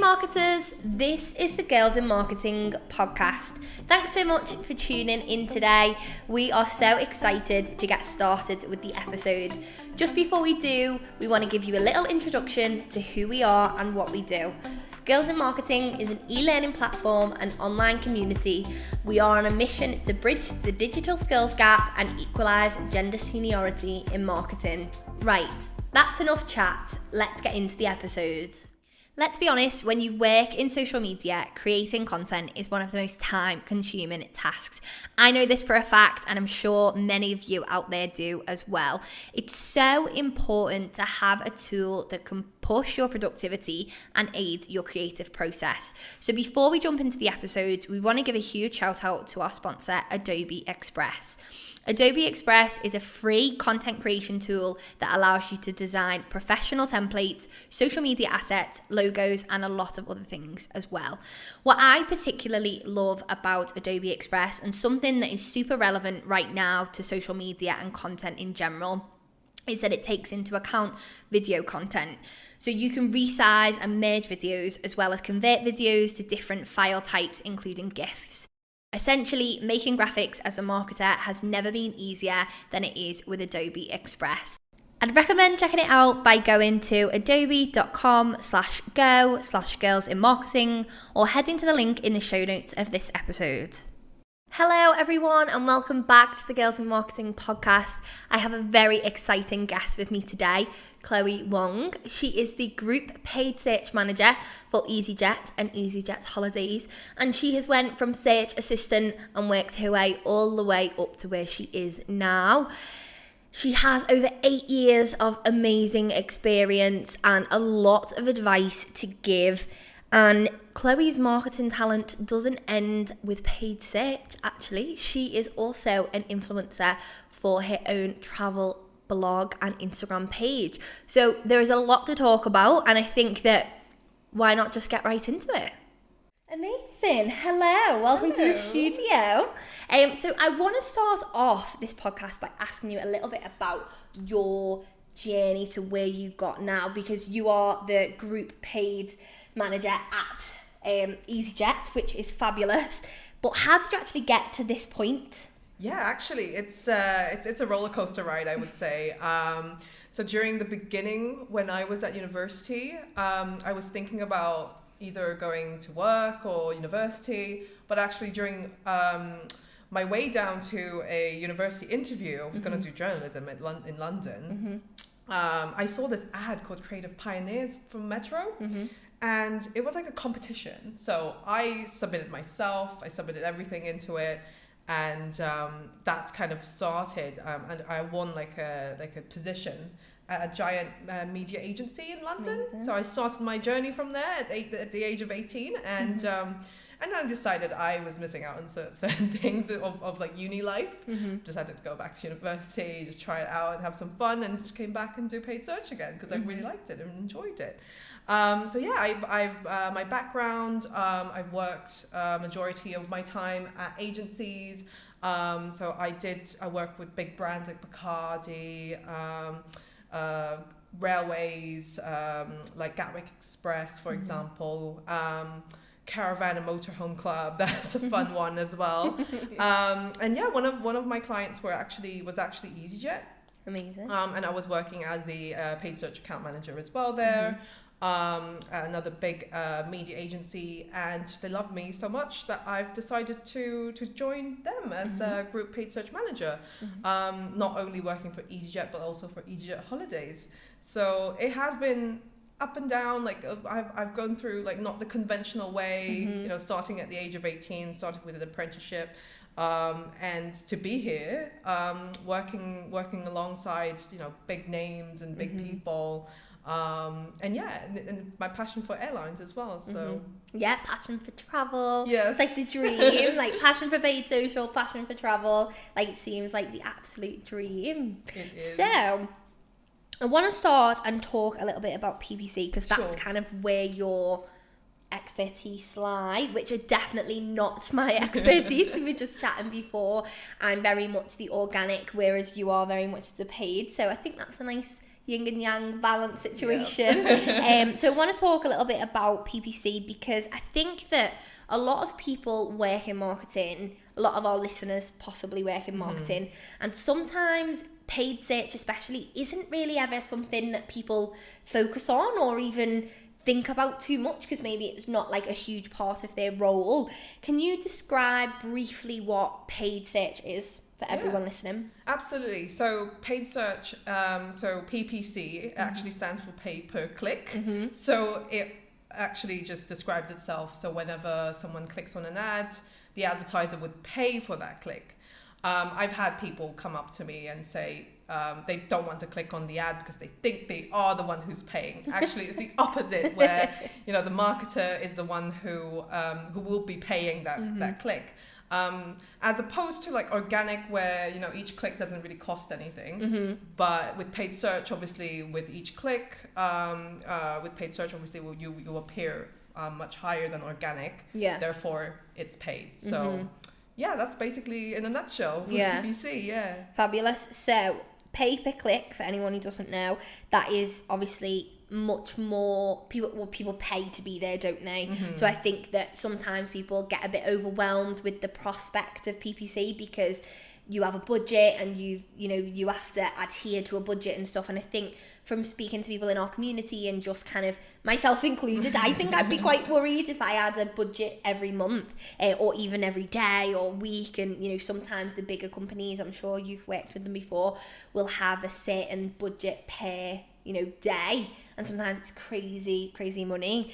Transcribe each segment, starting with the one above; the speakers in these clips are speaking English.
marketers, this is the Girls in Marketing podcast. Thanks so much for tuning in today. We are so excited to get started with the episodes. Just before we do, we want to give you a little introduction to who we are and what we do. Girls in Marketing is an e-learning platform and online community. We are on a mission to bridge the digital skills gap and equalise gender seniority in marketing. Right, that's enough chat. Let's get into the episode. Let's be honest, when you work in social media, creating content is one of the most time-consuming tasks. I know this for a fact, and I'm sure many of you out there do as well. It's so important to have a tool that can push your productivity and aid your creative process. So before we jump into the episodes, we want to give a huge shout out to our sponsor, Adobe Express. Adobe Express is a free content creation tool that allows you to design professional templates, social media assets, logos, and a lot of other things as well. What I particularly love about Adobe Express, and something that is super relevant right now to social media and content in general, is that it takes into account video content. So you can resize and merge videos as well as convert videos to different file types, including GIFs. Essentially, making graphics as a marketer has never been easier than it is with Adobe Express. I'd recommend checking it out by going to adobe.com/go/girlsinmarketing or heading to the link in the show notes of this episode. Hello everyone and welcome back to the Girls in Marketing podcast. I have a very exciting guest with me today, Chloe Wong. She is the Group Paid Search Manager for easyJet and easyJet Holidays, and she has went from search assistant and worked her way all the way up to where she is now. She has over 8 years of amazing experience and a lot of advice to give. And Chloe's marketing talent doesn't end with paid search, actually. She is also an influencer for her own travel blog and Instagram page. So there is a lot to talk about, and I think that why not just get right into it? Amazing. Hello. Welcome to the studio. So I want to start off this podcast by asking you a little bit about your journey to where you got now, because you are the Group Paid Manager at easyJet, which is fabulous. But how did you actually get to this point? Yeah, actually, it's a roller coaster ride, I would say. So during the beginning, when I was at university, I was thinking about either going to work or university. But actually, during my way down to a university interview, I was going to do journalism in London. I saw this ad called Creative Pioneers from Metro. And it was like a competition. So I submitted myself, I submitted everything into it. And that kind of started. And I won like a position at a giant media agency in London. Amazing. So I started my journey from there at the age of 18. And and I decided I was missing out on certain things of like uni life. Decided to go back to university, just try it out and have some fun, and just came back and do paid search again because I really liked it and enjoyed it. So yeah, I've my background, I've worked majority of my time at agencies. So I worked with big brands like Bacardi, railways, like Gatwick Express, for example. Caravan and Motorhome Club, that's a fun one as well. And yeah, one of my clients was actually easyJet. Amazing. And I was working as the paid search account manager as well there. At another big media agency, and they loved me so much that I've decided to join them as a group paid search manager. Not only working for easyJet but also for easyJet Holidays. So it has been up and down. Like I've gone through like not the conventional way, you know, starting at the age of 18, starting with an apprenticeship, and to be here, working alongside, you know, big names and big people. And yeah, and my passion for airlines as well. So yeah, passion for travel. Yes, it's like the dream. Like passion for paid social, passion for travel. Like it seems like the absolute dream. It is. So I want to start and talk a little bit about PPC, because that's kind of where your expertise lie, which are definitely not my expertise. We were just chatting before. I'm very much the organic, whereas you are very much the paid. So I think that's a nice yin and yang balance situation. So I want to talk a little bit about PPC, because I think that a lot of people work in marketing, a lot of our listeners possibly work in marketing, and sometimes paid search especially isn't really ever something that people focus on or even think about too much, because maybe it's not like a huge part of their role. Can you describe briefly what paid search is for everyone listening? Absolutely. So paid search, so PPC actually stands for pay per click. So it actually just describes itself. So whenever someone clicks on an ad, the advertiser would pay for that click. I've had people come up to me and say they don't want to click on the ad because they think they are the one who's paying. Actually, it's the opposite, where the marketer is the one who will be paying that click. As opposed to like organic, where each click doesn't really cost anything. But with paid search, obviously, with each click, with paid search, obviously, you appear much higher than organic. Therefore, it's paid. So yeah, that's basically in a nutshell for PPC. Fabulous. So pay per click, for anyone who doesn't know, that is obviously much more people pay to be there, don't they? So I think that sometimes people get a bit overwhelmed with the prospect of PPC, because you have a budget and you have to adhere to a budget and stuff. And I think from speaking to people in our community, and just kind of myself included, I think I'd be quite worried if I had a budget every month or even every day or week. And sometimes the bigger companies, I'm sure you've worked with them before, will have a certain budget per day, and sometimes it's crazy money.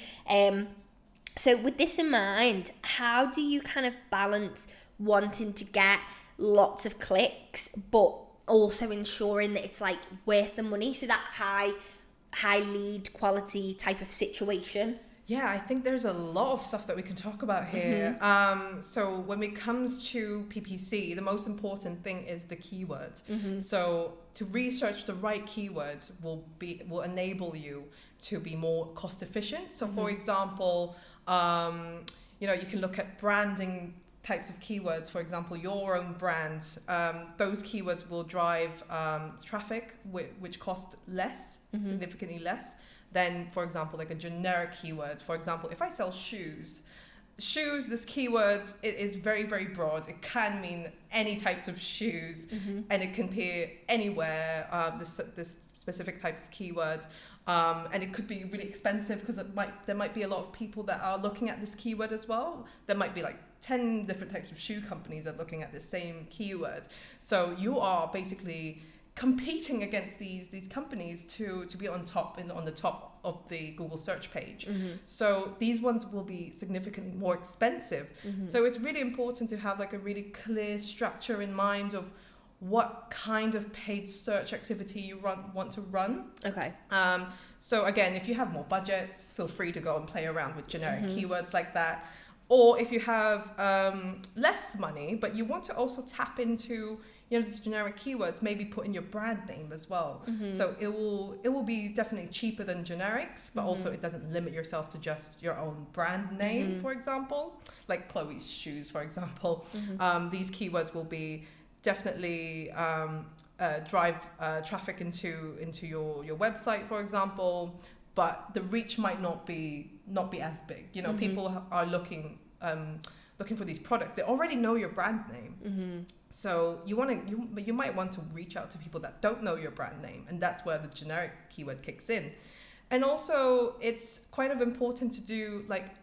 So with this in mind, how do you kind of balance wanting to get lots of clicks but also ensuring that it's like worth the money, so that high lead quality type of situation? Yeah, I think there's a lot of stuff that we can talk about here. So when it comes to PPC, the most important thing is the keywords. So to research the right keywords will enable you to be more cost efficient. So for example, you can look at branding types of keywords. For example, your own brand, those keywords will drive traffic which cost less, significantly less than, for example, like a generic keyword. For example, if I sell shoes, this keyword, it is very, very broad. It can mean any types of shoes, and it can appear anywhere, this specific type of keyword. And it could be really expensive, because there might be a lot of people that are looking at this keyword as well. There might be like 10 different types of shoe companies that are looking at the same keyword. So you are basically competing against these companies to be on the top of the Google search page. So these ones will be significantly more expensive. So it's really important to have like a really clear structure in mind of what kind of paid search activity you want to run. Okay. So again, if you have more budget, feel free to go and play around with generic keywords like that. Or if you have less money, but you want to also tap into these generic keywords, maybe put in your brand name as well. So it will be definitely cheaper than generics, but also it doesn't limit yourself to just your own brand name, for example, like Chloe's shoes, for example. These keywords will be definitely drive traffic into your website, for example, but the reach might not be as big. People are looking for these products. They already know your brand name. So you might want to reach out to people that don't know your brand name, and that's where the generic keyword kicks in. And also, it's kind of important to do like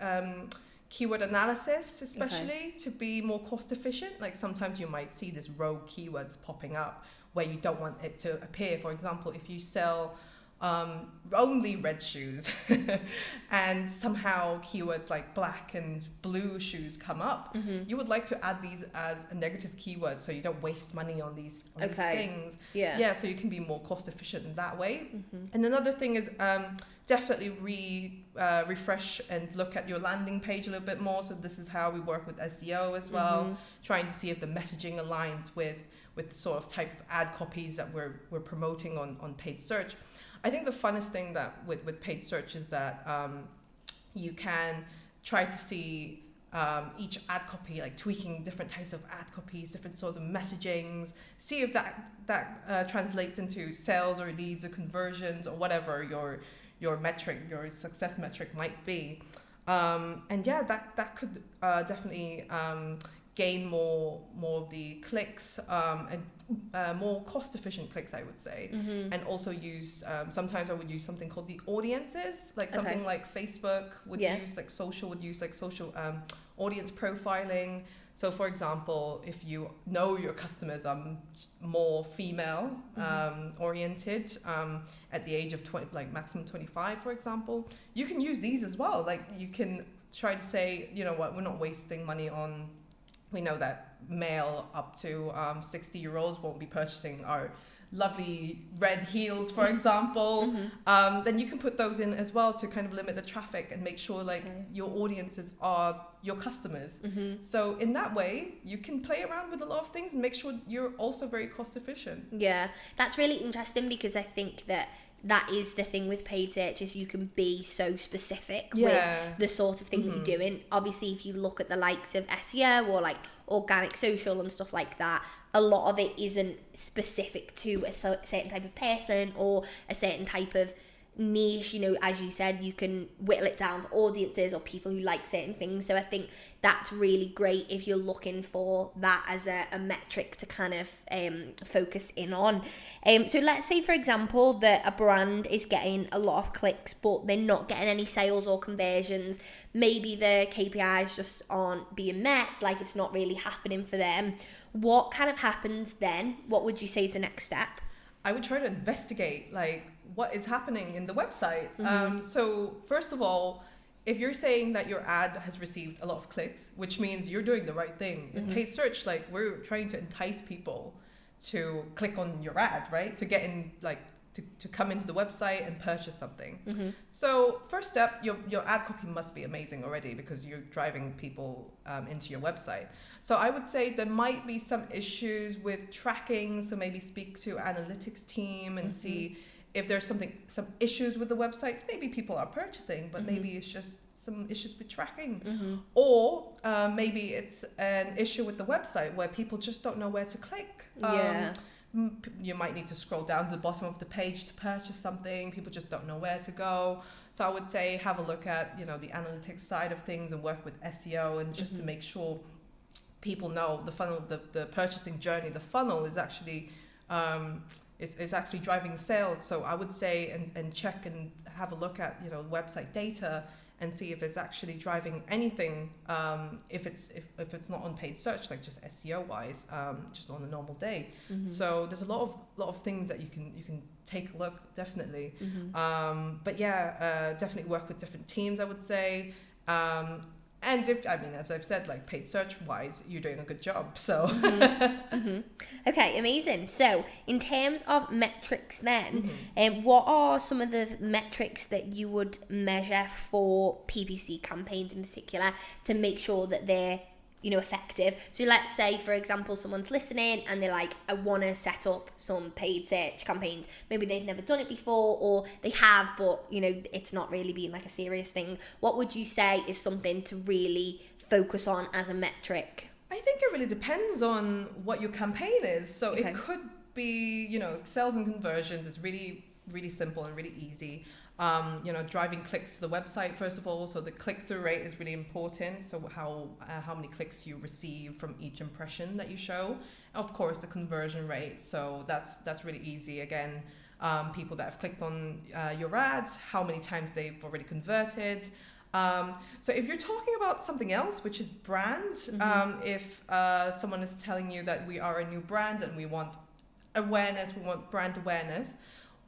keyword analysis, especially to be more cost efficient. Like sometimes you might see this rogue keywords popping up where you don't want it to appear. For example, if you sell only red shoes and somehow keywords like black and blue shoes come up, you would like to add these as a negative keyword so you don't waste money on these things. So you can be more cost efficient in that way. And another thing is definitely refresh and look at your landing page a little bit more. So this is how we work with SEO as well, trying to see if the messaging aligns with the sort of type of ad copies that we're promoting on paid search. I think the funnest thing that with paid search is that you can try to see each ad copy, like tweaking different types of ad copies, different sorts of messagings, see if that translates into sales or leads or conversions or whatever your metric, your success metric might be. And yeah, that could definitely gain more of the clicks, and more cost efficient clicks, I would say. And also use, sometimes I would use something called the audiences, like something like Facebook would use, like social would use like social audience profiling. So for example, if you know your customers are more female oriented, at the age of 20, like maximum 25, for example, you can use these as well. Like you can try to say, you know what, we're not wasting money on, we know that male up to 60-year-olds won't be purchasing our lovely red heels, for example. Then you can put those in as well to kind of limit the traffic and make sure like your audiences are your customers. So in that way, you can play around with a lot of things and make sure you're also very cost efficient. Yeah, that's really interesting, because I think that is the thing with paid search, is you can be so specific with the sort of thing that you're doing. Obviously, if you look at the likes of SEO or like organic social and stuff like that, a lot of it isn't specific to a certain type of person or a certain type of niche. You know, as you said, you can whittle it down to audiences or people who like certain things. So I think that's really great if you're looking for that as a metric to kind of focus in on. So let's say, for example, that a brand is getting a lot of clicks, but they're not getting any sales or conversions. Maybe the KPIs just aren't being met, like it's not really happening for them. What kind of happens then? What would you say is the next step? I would try to investigate like what is happening in the website. So first of all, if you're saying that your ad has received a lot of clicks, which means you're doing the right thing. In paid search, like we're trying to entice people to click on your ad, right? To get in, like to come into the website and purchase something. So first step, your ad copy must be amazing already, because you're driving people into your website. So I would say there might be some issues with tracking. So maybe speak to analytics team and see if there's some issues with the website. Maybe people are purchasing, but maybe it's just some issues with tracking. Or maybe it's an issue with the website where people just don't know where to click. You might need to scroll down to the bottom of the page to purchase something. People just don't know where to go. So I would say have a look at, you know, the analytics side of things and work with SEO, and just to make sure people know the funnel, the purchasing journey, the funnel is actually is actually driving sales. So I would say and check and have a look at, you know, website data and see if it's actually driving anything, if it's not on paid search, like just SEO wise, just on a normal day. So there's a lot of things that you can take a look, definitely. But yeah, definitely work with different teams, I would say. And as I've said, like paid search wise, you're doing a good job. So Okay, amazing. So in terms of metrics then, what are some of the metrics that you would measure for PPC campaigns in particular to make sure that they're, you know, effective? So let's say, for example, someone's listening and they're like, I want to set up some paid search campaigns. Maybe they've never done it before, or they have, but, you know, it's not really been like a serious thing. What would you say is something to really focus on as a metric? I think it really depends on what your campaign is. So it could be, you know, sales and conversions is really, really simple and really easy. You know, driving clicks to the website, first of all. So the click-through rate is really important. So how many clicks you receive from each impression that you show. Of course, the conversion rate. So that's really easy. Again, people that have clicked on your ads, how many times they've already converted. So if you're talking about something else, which is brand, if someone is telling you that we are a new brand and we want awareness, we want brand awareness,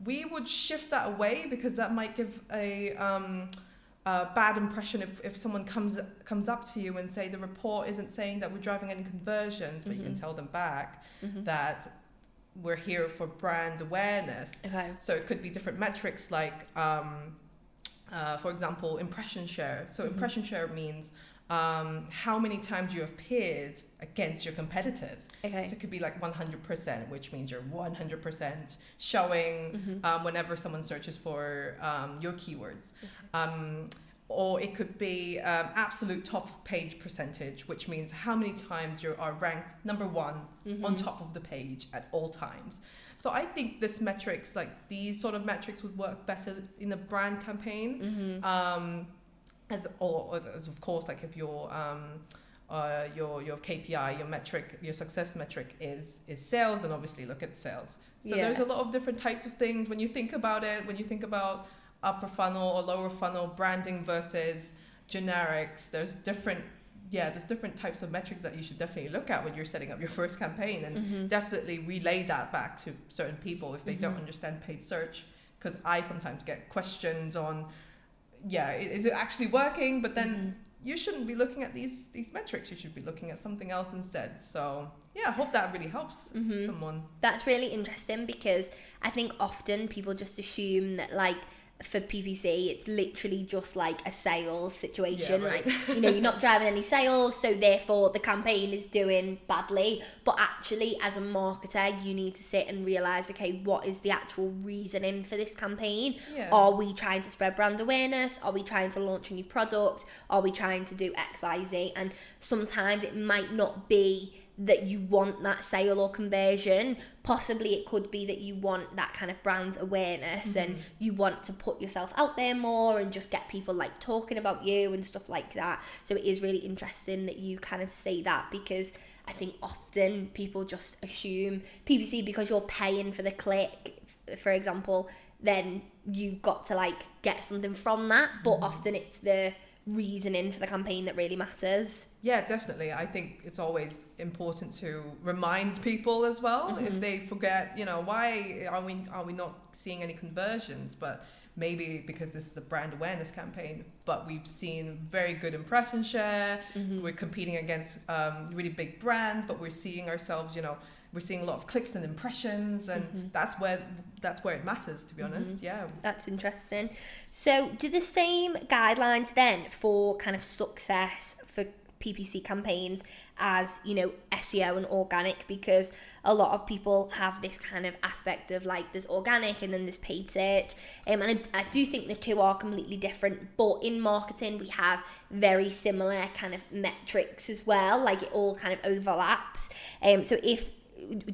we would shift that away, because that might give a bad impression if someone comes up to you and say the report isn't saying that we're driving any conversions, but you can tell them back that we're here for brand awareness. So it could be different metrics, like for example, impression share. So impression share means how many times you have appeared against your competitors. So it could be like 100%, which means you're 100% showing whenever someone searches for your keywords. or it could be absolute top of page percentage, which means how many times you are ranked number one on top of the page at all times. So I think this metrics, like these sort of metrics, would work better in a brand campaign. As of course, like if your KPI, your metric, your success metric is sales, then obviously look at sales. So there's a lot of different types of things when you think about it. When you think about upper funnel or lower funnel branding versus generics, there's different types of metrics that you should definitely look at when you're setting up your first campaign, and definitely relay that back to certain people if they don't understand paid search, because I sometimes get questions on, is it actually working? But then you shouldn't be looking at these metrics. You should be looking at something else instead. So I hope that really helps someone. That's really interesting, because I think often people just assume that, like, for PPC, it's literally just like a sales situation. Yeah, right. Like, you know, you're not driving any sales, so therefore the campaign is doing badly. But actually, as a marketer, you need to sit and realize, okay, what is the actual reasoning for this campaign? Yeah. Are we trying to spread brand awareness? Are we trying to launch a new product? Are we trying to do X, Y, Z? And sometimes it might not be that you want that sale or conversion. Possibly it could be that you want that kind of brand awareness and you want to put yourself out there more and just get people like talking about you and stuff like that. So it is really interesting that you kind of say that, because I think often people just assume PPC, because you're paying for the click, for example, then you've got to like get something from that. But often it's the reasoning for the campaign that really matters. Yeah, definitely. I think it's always important to remind people as well if they forget, you know, why are we not seeing any conversions? But maybe because this is a brand awareness campaign, but we've seen very good impression share. We're competing against really big brands, but we're seeing ourselves, you know, we're seeing a lot of clicks and impressions, and that's where it matters, to be honest. Yeah, that's interesting. So do the same guidelines then for kind of success for PPC campaigns as, you know, SEO and organic? Because a lot of people have this kind of aspect of like, there's organic and then there's paid search, and I do think the two are completely different, but in marketing we have very similar kind of metrics as well, like it all kind of overlaps. So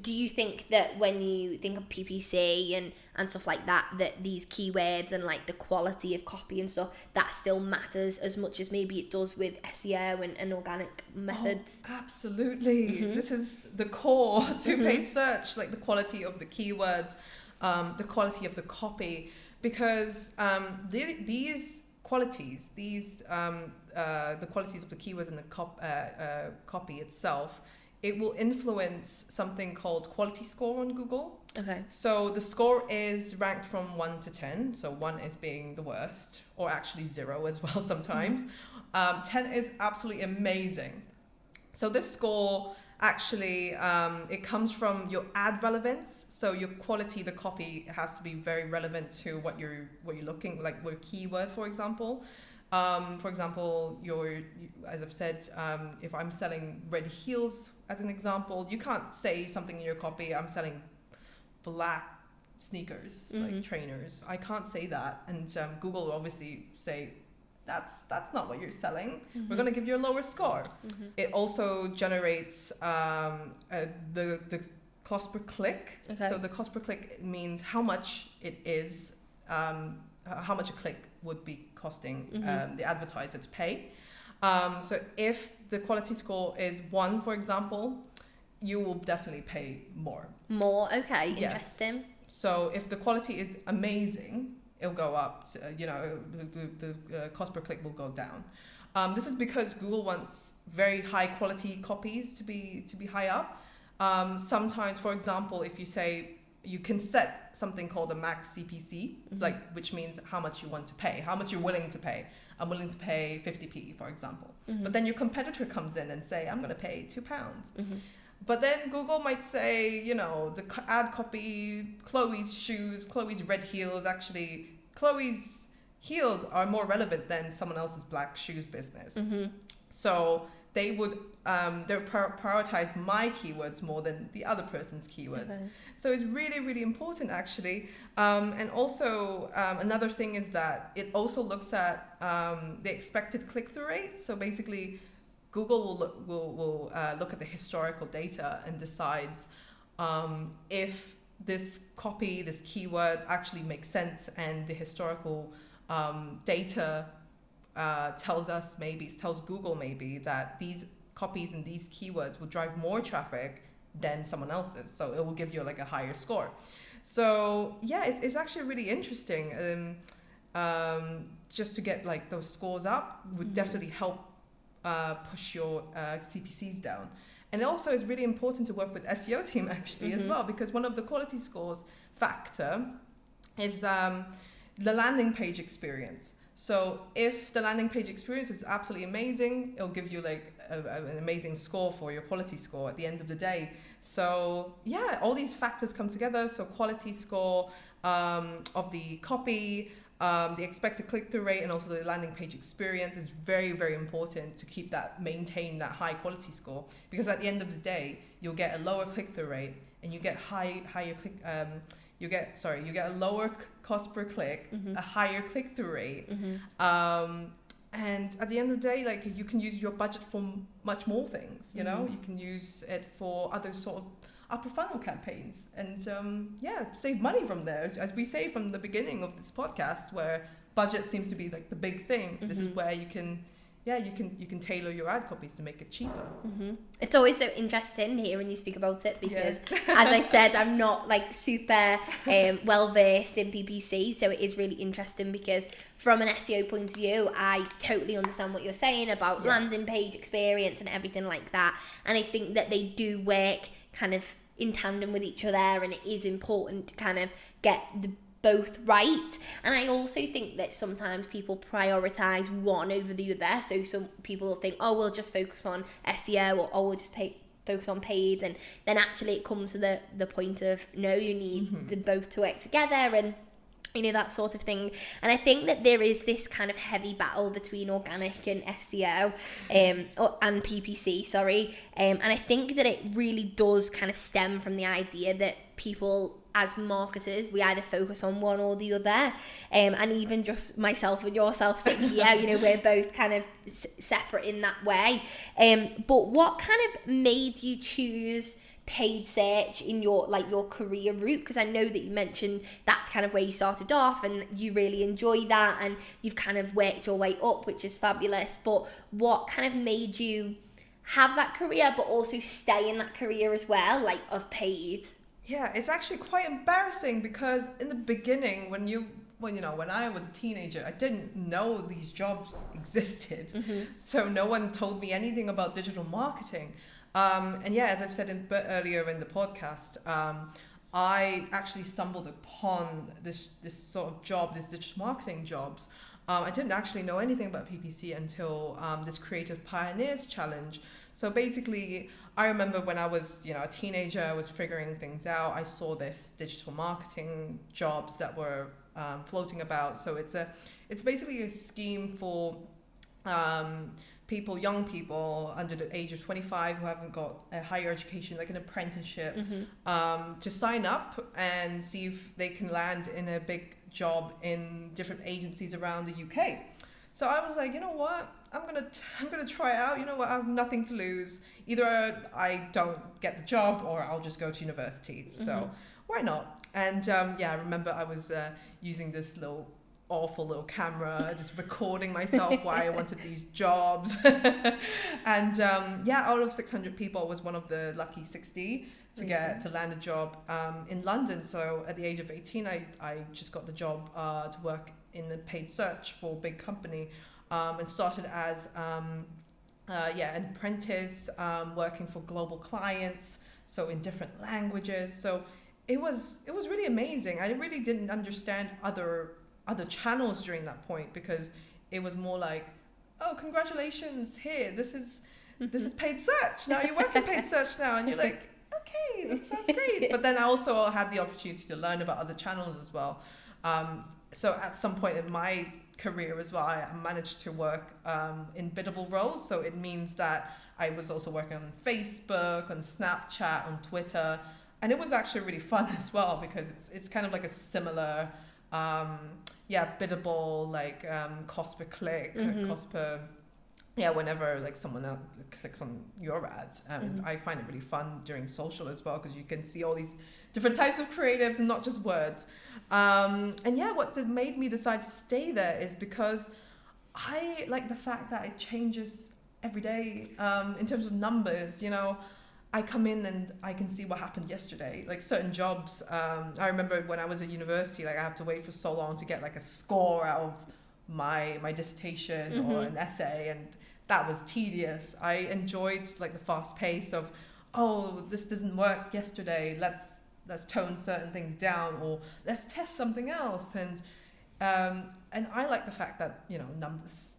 do you think that when you think of PPC and stuff like that, that these keywords and like the quality of copy and stuff, that still matters as much as maybe it does with SEO and organic methods? Oh, absolutely. This is the core to paid search, like the quality of the keywords, the quality of the copy, because these qualities, the qualities of the keywords and the copy itself, it will influence something called quality score on Google. Okay. So the score is ranked from 1 to 10. So 1 is being the worst, or actually 0 as well sometimes. 10 is absolutely amazing. So this score actually, it comes from your ad relevance. So your quality, the copy has to be very relevant to what you're looking, like your keyword, for example. For example, as I've said, if I'm selling red heels as an example, you can't say something in your copy, I'm selling black sneakers, like trainers. I can't say that. And Google will obviously say, that's not what you're selling. We're going to give you a lower score. It also generates the cost per click. Okay. So the cost per click means how much it is, how much a click would be costing the advertiser to pay. So if the quality score is 1, for example, you will definitely pay more. Okay, interesting. Yes. So if the quality is amazing, it'll go up. You know, the cost per click will go down. This is because Google wants very high quality copies to be high up. Sometimes, for example, if you say, you can set something called a max CPC, which means how much you want to pay, how much you're willing to pay. I'm willing to pay 50p, for example. But then your competitor comes in and say, I'm going to pay £2. But then Google might say, you know, the ad copy, Chloe's shoes, Chloe's red heels, actually, Chloe's heels are more relevant than someone else's black shoes business. So they would prioritize my keywords more than the other person's keywords. Okay. So it's really, really important, actually. And also, another thing is that it also looks at the expected click-through rate. So basically, Google will look at the historical data and decides if this copy, this keyword actually makes sense, and the historical data tells Google maybe that these copies and these keywords will drive more traffic than someone else's, so it will give you like a higher score. So yeah, it's actually really interesting. Just to get like those scores up would definitely help push your CPCs down. And also it's really important to work with SEO team actually as well, because one of the quality scores factor is the landing page experience. So if the landing page experience is absolutely amazing, it'll give you like an amazing score for your quality score at the end of the day. So yeah, all these factors come together. So quality score of the copy, the expected click-through rate, and also the landing page experience is very, very important to maintain that high quality score, because at the end of the day, you'll get a lower click-through rate and you get you get a lower cost per click, a higher click-through rate, and at the end of the day, like, you can use your budget for much more things. You know, you can use it for other sort of upper funnel campaigns, and save money from there. As we say from the beginning of this podcast, where budget seems to be like the big thing. This is where you can tailor your ad copies to make it cheaper. It's always so interesting hearing you speak about it, because as I said, I'm not like super well versed in PPC, so it is really interesting, because from an SEO point of view, I totally understand what you're saying about landing page experience and everything like that, and I think that they do work kind of in tandem with each other, and it is important to kind of get both right. And I also think that sometimes people prioritize one over the other. So some people will think, oh, we'll just focus on SEO, or oh, we'll just focus on paid, and then actually it comes to the point of, no, you need them both to work together, and that sort of thing. And I think that there is this kind of heavy battle between organic and SEO and PPC, and I think that it really does kind of stem from the idea that people, as marketers, we either focus on one or the other, and even just myself and yourself sitting here, we're both kind of separate in that way. But what kind of made you choose paid search in your career route? Because I know that you mentioned that's kind of where you started off and you really enjoy that, and you've kind of worked your way up, which is fabulous. But what kind of made you have that career but also stay in that career as well, like of paid? Yeah, it's actually quite embarrassing, because in the beginning, when I was a teenager, I didn't know these jobs existed. So no one told me anything about digital marketing. And yeah, as I've said earlier in the podcast, I actually stumbled upon this sort of job, this digital marketing jobs. I didn't actually know anything about PPC until this Creative Pioneers Challenge. So basically, I remember when I was a teenager, I was figuring things out. I saw this digital marketing jobs that were floating about. So it's basically a scheme for young people under the age of 25 who haven't got a higher education, like an apprenticeship, to sign up and see if they can land in a big job in different agencies around the UK. So I was like, you know what? I'm gonna try it out. You know what? I have nothing to lose. Either I don't get the job, or I'll just go to university. So why not? And I remember I was using this awful little camera, just recording myself why I wanted these jobs. And out of 600 people, I was one of the lucky 60 to land a job in London. So at the age of 18, I just got the job to work in the paid search for a big company, and started as an apprentice, working for global clients, so in different languages. So it was really amazing. I really didn't understand other channels during that point, because it was more like, oh, congratulations, this is paid search, now you work in paid search now, and you're like, okay, that sounds great. But then I also had the opportunity to learn about other channels as well. So at some point in my career as well, I managed to work in biddable roles. So it means that I was also working on Facebook, on Snapchat, on Twitter. And it was actually really fun as well, because it's kind of like a similar, biddable, like cost per click, cost per, whenever like someone else clicks on your ads. And I find it really fun during social as well, because you can see all these different types of creatives and not just words. What made me decide to stay there is because I like the fact that it changes every day in terms of numbers. You know, I come in and I can see what happened yesterday. Like certain jobs, I remember when I was at university, like I have to wait for so long to get like a score out of my dissertation or an essay, and that was tedious. I enjoyed like the fast pace of, oh, this didn't work yesterday, let's tone certain things down, or let's test something else. And I like the fact that, you know, numbers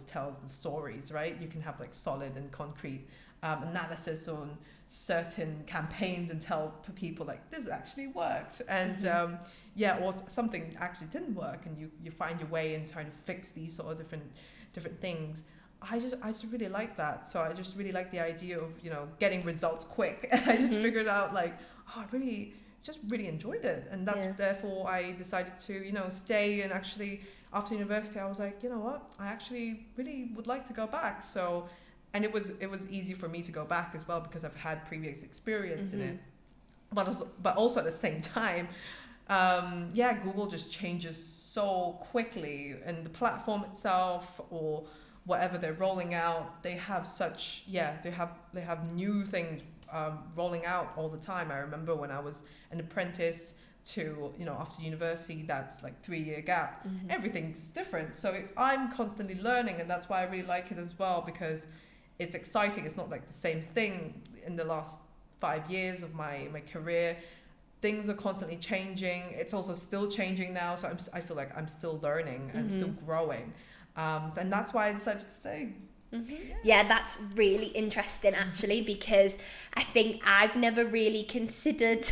tell the stories, right? You can have like solid and concrete analysis on certain campaigns and tell people like this actually worked, and or something actually didn't work, and you find your way in trying to fix these sort of different things. I just really like that. So I just really like the idea of, you know, getting results quick. I just figured out like, I really enjoyed it, and that's therefore I decided to, you know, stay. And actually after university I was like, you know what, I actually really would like to go back. So, and it was easy for me to go back as well, because I've had previous experience in it. But also at the same time, Google just changes so quickly, and the platform itself or whatever they're rolling out, they have they have new things rolling out all the time. I remember when I was an apprentice to, you know, after university, that's like 3-year gap, everything's different. So I'm constantly learning, and that's why I really like it as well, because it's exciting. It's not like the same thing in the last 5 years of my career. Things are constantly changing. It's also still changing now. So I feel like I'm still learning and still growing. And that's why I decided to stay. Yeah, that's really interesting actually, because I think I've never really considered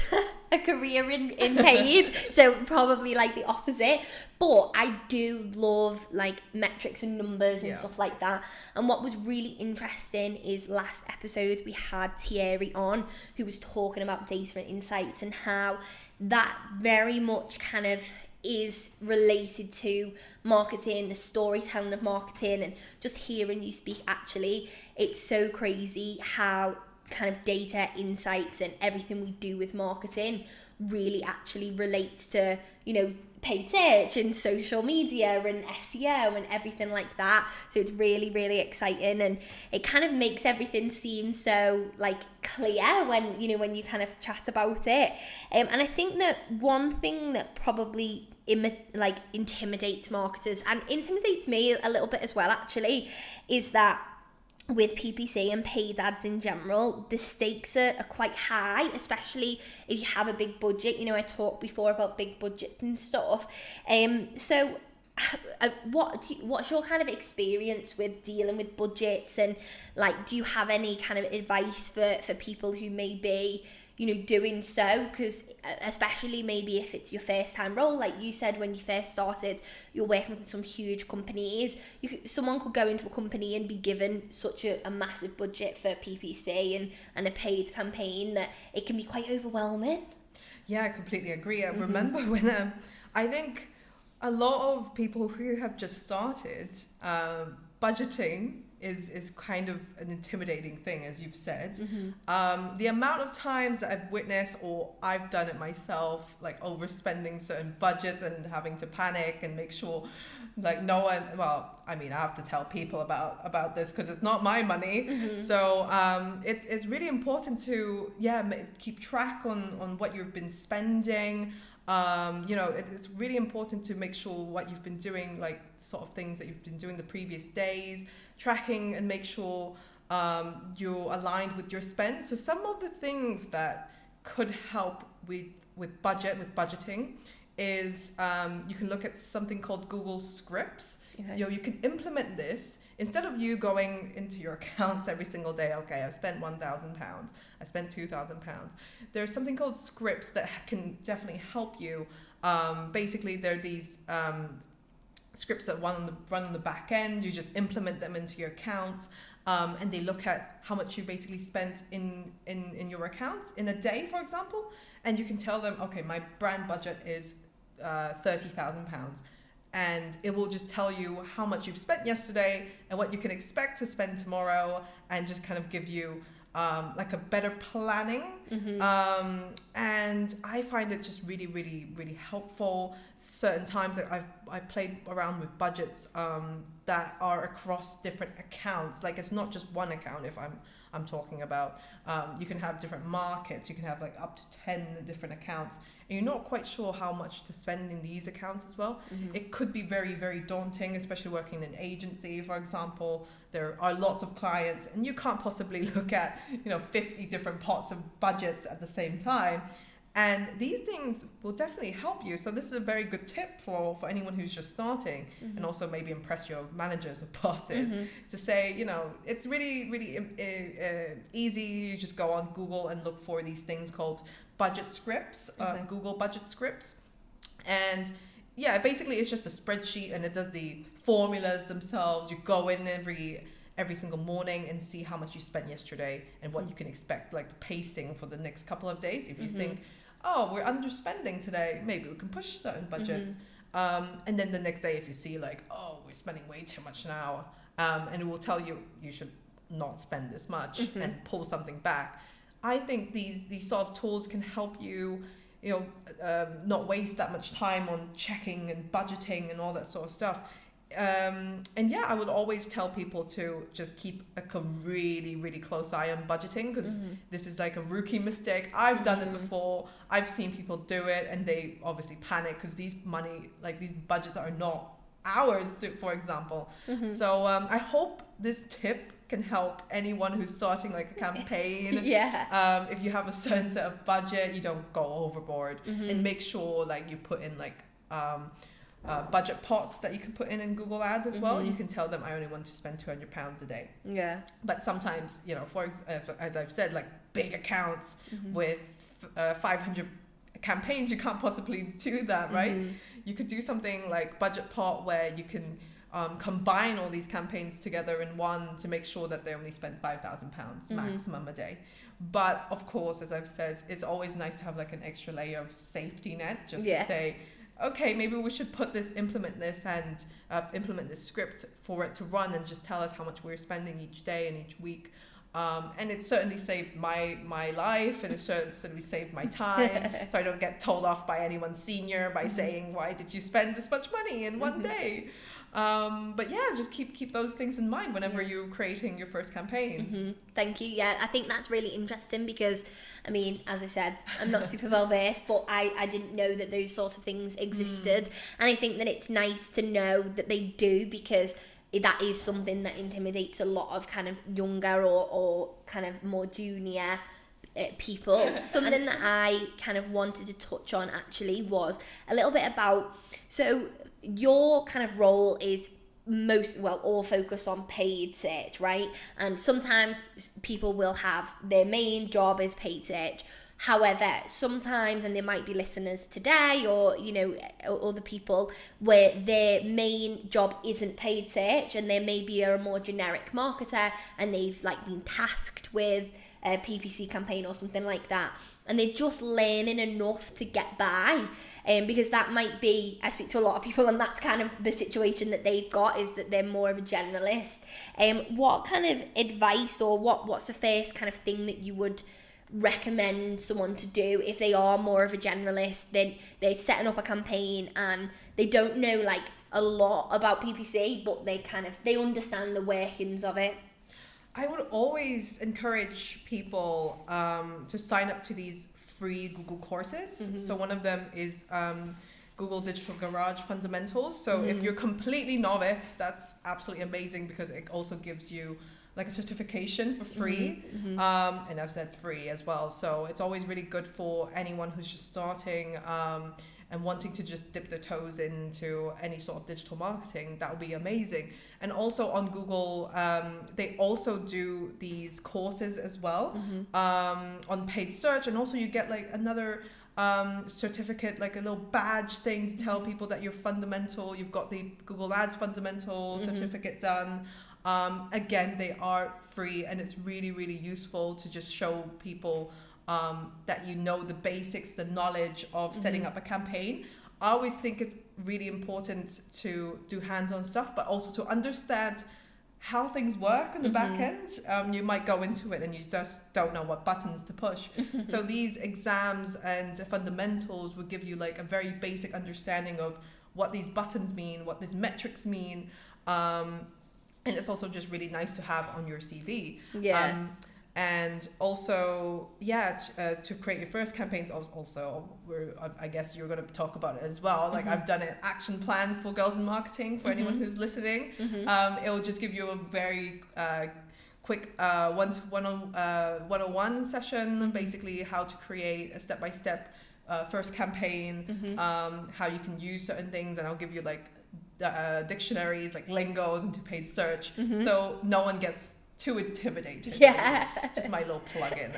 a career in paid, so probably like the opposite. But I do love like metrics and numbers and stuff like that. And what was really interesting is last episode we had Thierry on, who was talking about data and insights, and how that very much kind of is related to marketing, the storytelling of marketing, and just hearing you speak. Actually, it's so crazy how kind of data, insights, and everything we do with marketing really actually relates to, you know, paid search and social media and SEO and everything like that. So it's really, really exciting, and it kind of makes everything seem so like clear when you kind of chat about it. And I think that one thing that probably intimidates marketers, and intimidates me a little bit as well actually, is that with PPC and paid ads in general, the stakes are quite high, especially if you have a big budget. You know, I talked before about big budgets and stuff. So what's your kind of experience with dealing with budgets, and like, do you have any kind of advice for people who may be, you know, doing so? Because especially maybe if it's your first time role, like you said, when you first started, you're working with some huge companies. Someone could go into a company and be given such a massive budget for PPC and a paid campaign that it can be quite overwhelming. Yeah, I completely agree. I remember when I think a lot of people who have just started, budgeting is kind of an intimidating thing, as you've said. The amount of times that I've witnessed, or I've done it myself, like overspending certain budgets and having to panic and make sure like no one, well, I mean, I have to tell people about this because it's not my money. So it's really important to keep track on what you've been spending. You know, it's really important to make sure what you've been doing, like sort of things that you've been doing the previous days, tracking, and make sure you're aligned with your spend. So some of the things that could help with budgeting is you can look at something called Google Scripts. Okay. You can implement this instead of you going into your accounts every single day. Okay, I've spent £1,000, I spent £2,000. There's something called scripts that can definitely help you. Basically, they're these scripts that run on the back end. You just implement them into your accounts, and they look at how much you basically spent in your accounts in a day, for example, and you can tell them, okay, my brand budget is £30,000, and it will just tell you how much you've spent yesterday and what you can expect to spend tomorrow, and just kind of give you like a better planning. And I find it just really, really, really helpful. Certain times I've played around with budgets that are across different accounts. Like, it's not just one account. If I'm talking about, you can have different markets. You can have like up to 10 different accounts, and you're not quite sure how much to spend in these accounts as well. It could be very, very daunting, especially working in an agency, for example. There are lots of clients, and you can't possibly look at 50 different pots of budgets at the same time. And these things will definitely help you. So this is a very good tip for anyone who's just starting, and also maybe impress your managers or bosses to say, it's really, really easy. You just go on Google and look for these things called budget scripts, Google budget scripts. And yeah, basically it's just a spreadsheet, and it does the formulas themselves. You go in every single morning and see how much you spent yesterday and what you can expect, like the pacing for the next couple of days. If you think, oh, we're underspending today, maybe we can push certain budgets. And then the next day, if you see like, oh, we're spending way too much now, and it will tell you should not spend this much and pull something back. I think these sort of tools can help you, not waste that much time on checking and budgeting and all that sort of stuff. And yeah, I would always tell people to just keep a really, really close eye on budgeting, because this is like a rookie mistake. I've done it before. I've seen people do it, and they obviously panic because these budgets are not ours, for example. So I hope this tip can help anyone who's starting like a campaign. If you have a certain set of budget, you don't go overboard, and make sure like you put in like budget pots that you can put in Google Ads as well. You can tell them, I only want to spend £200 a day. But sometimes, as I've said, like big accounts with 500 campaigns, you can't possibly do that, right? You could do something like budget pot, where you can combine all these campaigns together in one to make sure that they only spend £5,000 maximum a day. But of course, as I've said, it's always nice to have like an extra layer of safety net, just to say, okay, maybe we should implement this script for it to run and just tell us how much we're spending each day and each week. And it certainly saved my life, and it certainly saved my time, so I don't get told off by anyone senior by saying, why did you spend this much money in one day? But yeah, just keep those things in mind whenever you're creating your first campaign. Thank you. Yeah, I think that's really interesting, because I mean, as I said, I'm not super well versed, but I didn't know that those sort of things existed. And I think that it's nice to know that they do, because that is something that intimidates a lot of kind of younger or kind of more junior people. Something that I kind of wanted to touch on actually was a little bit about, so your kind of role is all focused on paid search, right? And sometimes people will have their main job is paid search. However, sometimes, and there might be listeners today or, other people where their main job isn't paid search, and they maybe are a more generic marketer, and they've like been tasked with a PPC campaign or something like that, and they're just learning enough to get by. Because that might be, I speak to a lot of people, and that's kind of the situation that they've got, is that they're more of a generalist. What kind of advice, or what's the first kind of thing that you would recommend someone to do if they are more of a generalist? Then they're setting up a campaign and they don't know like a lot about PPC, but they understand the workings of it. I would always encourage people to sign up to these free Google courses. So one of them is Google Digital Garage Fundamentals. So if you're completely novice, that's absolutely amazing, because it also gives you like a certification for free. And I've said free as well. So it's always really good for anyone who's just starting and wanting to just dip their toes into any sort of digital marketing. That would be amazing. And also on Google, they also do these courses as well on paid search. And also you get like another certificate, like a little badge thing to tell people that you're fundamental. You've got the Google Ads fundamental certificate done. Again, they are free, and it's really, really useful to just show people that you know the basics, the knowledge of setting up a campaign. I always think it's really important to do hands-on stuff, but also to understand how things work on the back end. You might go into it and you just don't know what buttons to push. So these exams and fundamentals will give you like a very basic understanding of what these buttons mean, what these metrics mean. And it's also just really nice to have on your CV. Yeah. And also, to create your first campaigns, also, I guess you're going to talk about it as well. Like I've done an action plan for Girls in Marketing for anyone who's listening. It will just give you a very quick one-on-one session, basically how to create a step-by-step first campaign, how you can use certain things, and I'll give you like dictionaries, like lingos into paid search, so no one gets too intimidated. Yeah. Just my little plug-in.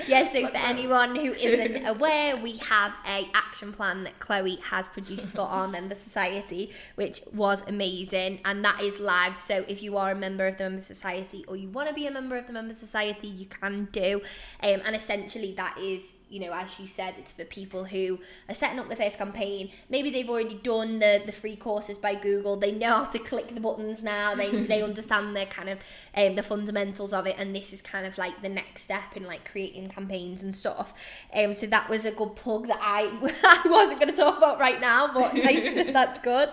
Yeah, so for anyone who isn't aware, we have a action plan that Chloe has produced for our member society, which was amazing, and that is live. So if you are a member of the member society, or you want to be a member of the member society, you can do. And essentially that is, you know, as you said, it's for people who are setting up their first campaign. Maybe they've already done the free courses by Google. They know how to click the buttons now. They understand the kind of the fundamentals of it, and this is kind of like the next step in like creating campaigns and stuff. So that was a good plug that I wasn't going to talk about right now, but that's good.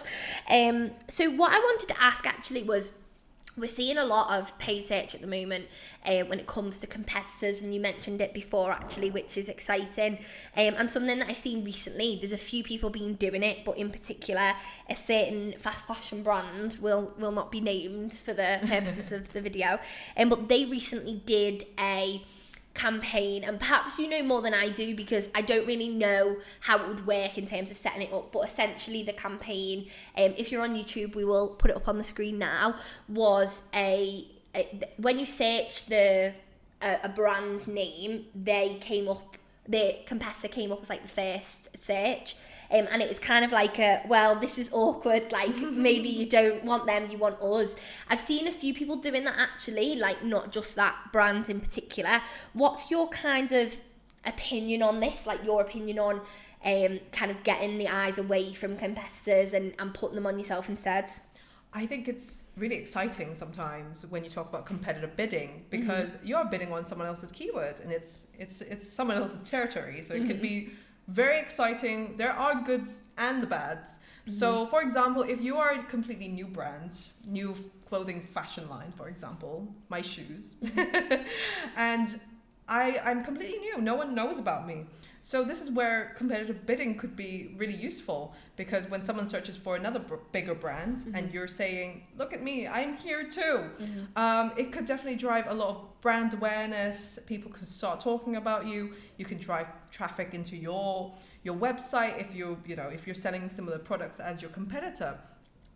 So what I wanted to ask actually was, we're seeing a lot of paid search at the moment when it comes to competitors, and you mentioned it before actually, which is exciting. And something that I've seen recently, there's a few people been doing it, but in particular a certain fast fashion brand will not be named for the purposes of the video, but they recently did a campaign, and perhaps you know more than I do because I don't really know how it would work in terms of setting it up, but essentially the campaign, if you're on YouTube, we will put it up on the screen now, was when you search a brand's name, the competitor came up as like the first search. And it was kind of like this is awkward, like maybe you don't want them, you want us. I've seen a few people doing that actually, like not just that brand in particular. What's your kind of opinion on this, like your opinion on kind of getting the eyes away from competitors and putting them on yourself instead? I think it's really exciting sometimes when you talk about competitive bidding, because you're bidding on someone else's keyword, and it's someone else's territory, so it can be very exciting. There are goods and the bads. So for example, if you are a completely new brand, new clothing fashion line, for example, my shoes, and I'm completely new, no one knows about me. So this is where competitive bidding could be really useful, because when someone searches for another bigger brand and you're saying, look at me, I'm here too, it could definitely drive a lot of brand awareness. People can start talking about you. You can drive traffic into your website if you're selling similar products as your competitor.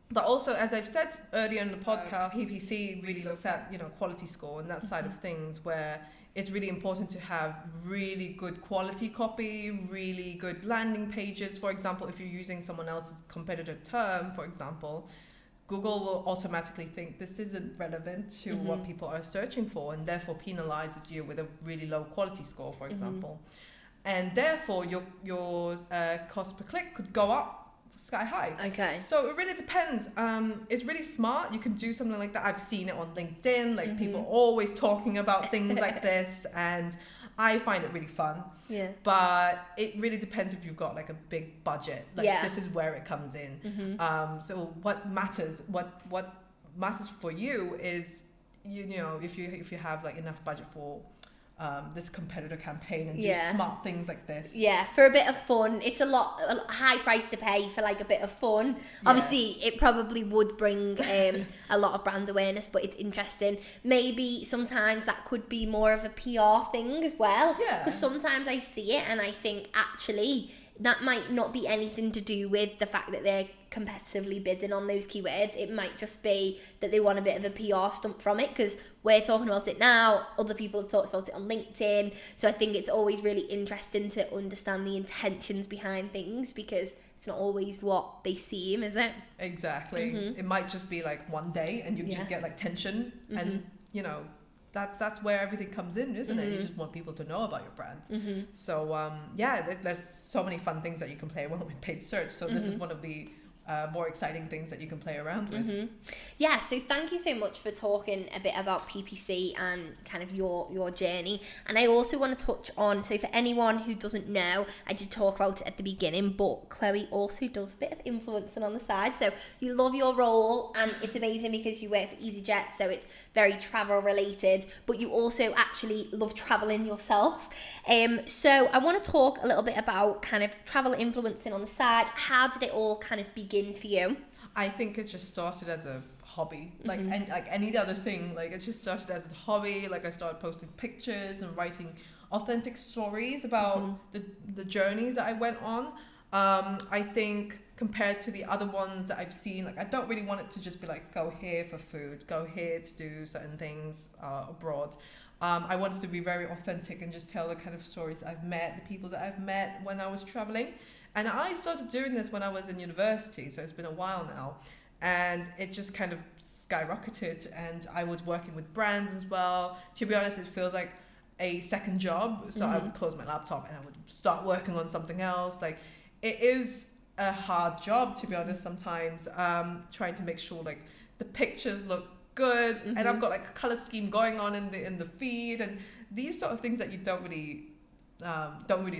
But also, as I've said earlier in the podcast, PPC really looks at quality score and that side of things, where it's really important to have really good quality copy, really good landing pages. For example, if you're using someone else's competitor term, for example, Google will automatically think this isn't relevant to what people are searching for, and therefore penalizes you with a really low quality score, for example. And therefore your cost per click could go up sky high. Okay. So it really depends. It's really smart. You can do something like that. I've seen it on LinkedIn, like people always talking about things like this, and I find it really fun. Yeah. But it really depends if you've got like a big budget. Like this is where it comes in. So what matters for you is if you have like enough budget for this competitor campaign and do smart things like this. Yeah, for a bit of fun. It's a high price to pay for like a bit of fun. Obviously, it probably would bring a lot of brand awareness, but it's interesting. Maybe sometimes that could be more of a PR thing as well. Yeah. Because sometimes I see it and I think actually that might not be anything to do with the fact that they're competitively bidding on those keywords. It might just be that they want a bit of a PR stunt from it, because we're talking about it now, other people have talked about it on LinkedIn. So I think it's always really interesting to understand the intentions behind things, because it's not always what they seem, is it? Exactly. It might just be like one day and you just get like tension, and you know, that's where everything comes in, isn't it? You just want people to know about your brand. So there's so many fun things that you can play around with paid search. So this is one of the more exciting things that you can play around with. Yeah, so thank you so much for talking a bit about PPC and kind of your journey. And I also want to touch on, so for anyone who doesn't know, I did talk about it at the beginning, but Chloe also does a bit of influencing on the side. So you love your role, and it's amazing because you work for easyJet, so it's very travel related, but you also actually love traveling yourself. So I want to talk a little bit about kind of travel influencing on the side. How did it all kind of begin for you? I think it just started as a hobby, like any other thing. Like it just started as a hobby. Like I started posting pictures and writing authentic stories about the journeys that I went on. I think compared to the other ones that I've seen, like I don't really want it to just be like, go here for food, go here to do certain things abroad. I wanted to be very authentic and just tell the kind of stories that I've met, the people that I've met when I was traveling. And I started doing this when I was in university, so it's been a while now. And it just kind of skyrocketed, and I was working with brands as well. To be honest, it feels like a second job. So I would close my laptop and I would start working on something else. Like it is a hard job, to be honest, sometimes, trying to make sure like the pictures look good, and I've got like a color scheme going on in the feed, and these sort of things that you don't really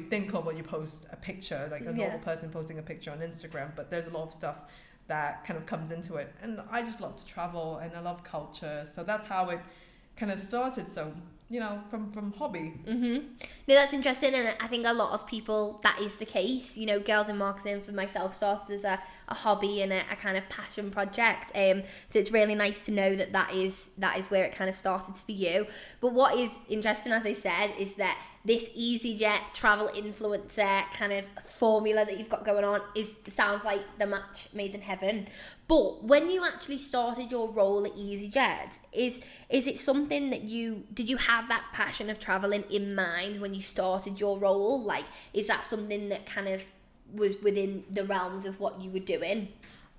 think of when you post a picture, like a normal person posting a picture on Instagram. But there's a lot of stuff that kind of comes into it, and I just love to travel and I love culture, so that's how it kind of started. So you know, from hobby. No, that's interesting, and I think a lot of people, that is the case. You know, Girls in Marketing for myself started as a hobby and a kind of passion project. So it's really nice to know that is where it kind of started for you. But what is interesting, as I said, is that this easyJet travel influencer kind of formula that you've got going on sounds like the match made in heaven. But when you actually started your role at easyJet, is it something that did you have that passion of traveling in mind when you started your role? Like, is that something that kind of was within the realms of what you were doing?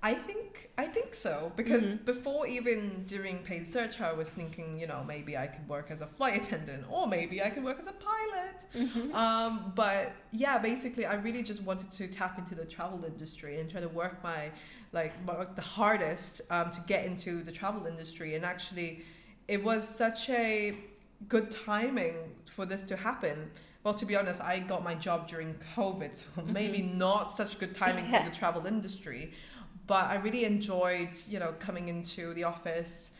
I think so, because before even doing paid search, I was thinking, you know, maybe I could work as a flight attendant, or maybe I could work as a pilot. But yeah, basically, I really just wanted to tap into the travel industry and try to work the hardest to get into the travel industry. And actually, it was such a good timing for this to happen. Well, to be honest, I got my job during COVID, so maybe not such good timing for the travel industry. But I really enjoyed, you know, coming into the office,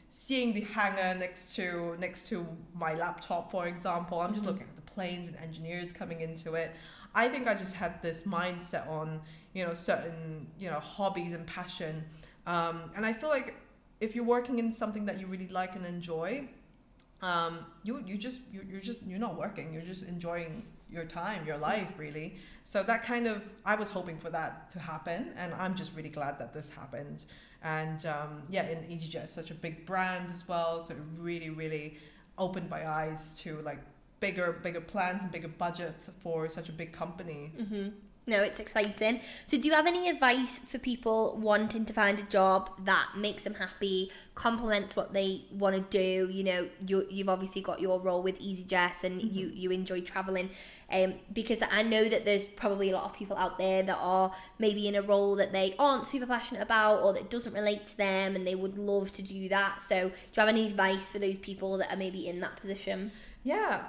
seeing the hangar next to my laptop, for example. I'm just looking at the planes and engineers coming into it. I think I just had this mindset on, you know, certain, you know, hobbies and passion. And I feel like if you're working in something that you really like and enjoy, you're not working, you're just enjoying your time, your life, really. So that kind of, I was hoping for that to happen, and I'm just really glad that this happened. And in easyJet, such a big brand as well, so it really, really opened my eyes to like bigger plans and bigger budgets for such a big company. No, it's exciting. So do you have any advice for people wanting to find a job that makes them happy, complements what they want to do? You know, you've obviously got your role with easyJet, and you enjoy traveling. Because I know that there's probably a lot of people out there that are maybe in a role that they aren't super passionate about, or that doesn't relate to them, and they would love to do that. So do you have any advice for those people that are maybe in that position? Yeah,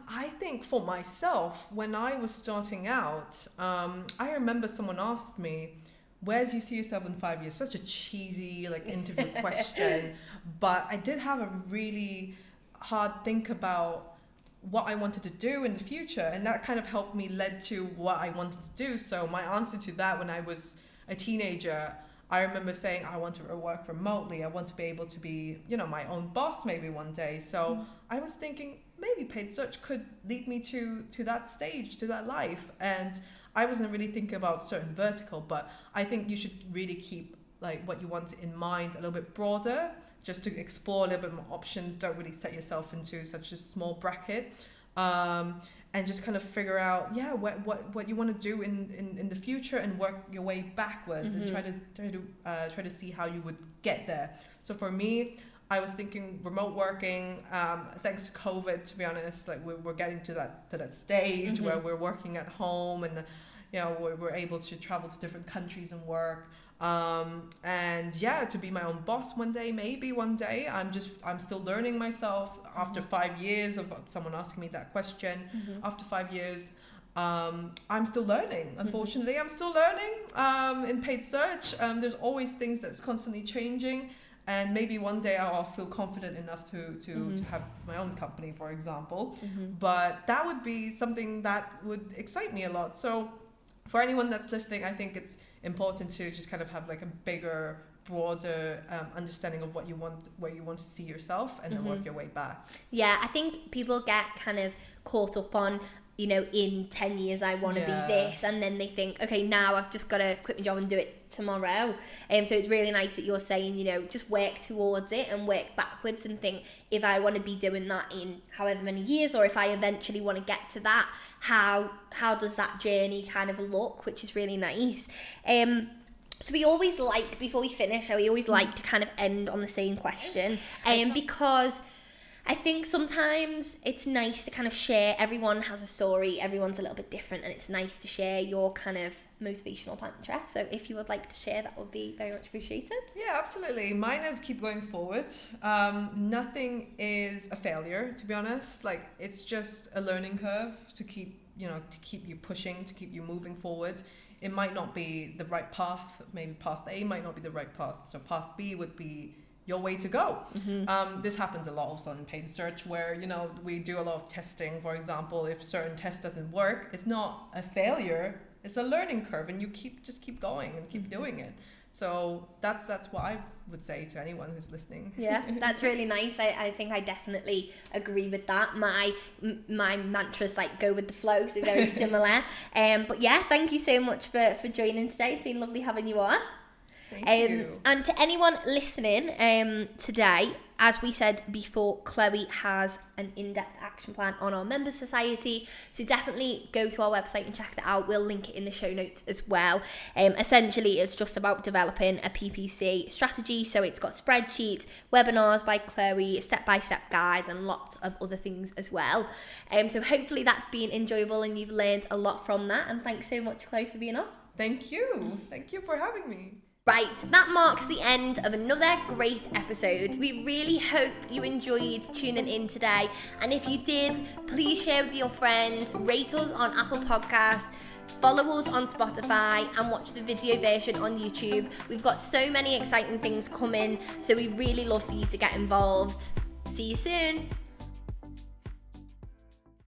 I think for myself, when I was starting out, I remember someone asked me, where do you see yourself in 5 years? Such a cheesy like interview question, but I did have a really hard think about what I wanted to do in the future, and that kind of helped me led to what I wanted to do. So my answer to that, when I was a teenager, I remember saying, I want to work remotely. I want to be able to be, my own boss maybe one day. So I was thinking maybe paid search could lead me to that stage, to that life. And I wasn't really thinking about certain vertical, but I think you should really keep like what you want in mind a little bit broader, just to explore a little bit more options. Don't really set yourself into such a small bracket. And just kind of figure out, what you want to do in the future, and work your way backwards, and try to see how you would get there. So for me, I was thinking remote working. Thanks to COVID, to be honest, like we're getting to that stage where we're working at home, and we're able to travel to different countries and work. And to be my own boss one day, maybe one day. I'm still learning myself after 5 years of someone asking me that question. After 5 years, I'm still learning. Unfortunately, I'm still learning in paid search. There's always things that's constantly changing. And maybe one day I'll feel confident enough to have my own company, for example. But that would be something that would excite me a lot. So for anyone that's listening, I think it's important to just kind of have like a bigger, broader understanding of what you want, where you want to see yourself, and then work your way back. Yeah, I think people get kind of caught up on, in 10 years I want to be this, and then they think, okay, now I've just got to quit my job and do it tomorrow. So it's really nice that you're saying, just work towards it and work backwards, and think, if I want to be doing that in however many years, or if I eventually want to get to that, how does that journey kind of look, which is really nice. So we always before we finish, we always like to kind of end on the same question, because I think sometimes it's nice to kind of share. Everyone has a story, everyone's a little bit different, and it's nice to share your kind of motivational mantra. So if you would like to share, that would be very much appreciated. Yeah, absolutely. Mine is keep going forward. Nothing is a failure, to be honest. Like, it's just a learning curve to keep you pushing, to keep you moving forward. It might not be the right path. Maybe path A might not be the right path. So path B would be your way to go. This happens a lot also in paid search, where we do a lot of testing. For example, if certain test doesn't work, it's not a failure, it's a learning curve, and you just keep going and keep doing it. So that's what I would say to anyone who's listening. Yeah, that's really nice. I think I definitely agree with that. My mantra's like go with the flow, so very similar. But yeah, thank you so much for joining today. It's been lovely having you on. Thank you. And to anyone listening today, as we said before, Chloe has an in-depth action plan on our member society, so definitely go to our website and check that out. We'll link it in the show notes as well. Essentially, it's just about developing a PPC strategy, so it's got spreadsheets, webinars by Chloe, step-by-step guides, and lots of other things as well. So hopefully that's been enjoyable and you've learned a lot from that, and thanks so much, Chloe, for being on. Thank you for having me. Right, that marks the end of another great episode. We really hope you enjoyed tuning in today, and if you did, please share with your friends, rate us on Apple Podcasts, follow us on Spotify, and watch the video version on YouTube. We've got so many exciting things coming, so we really love for you to get involved. See you soon.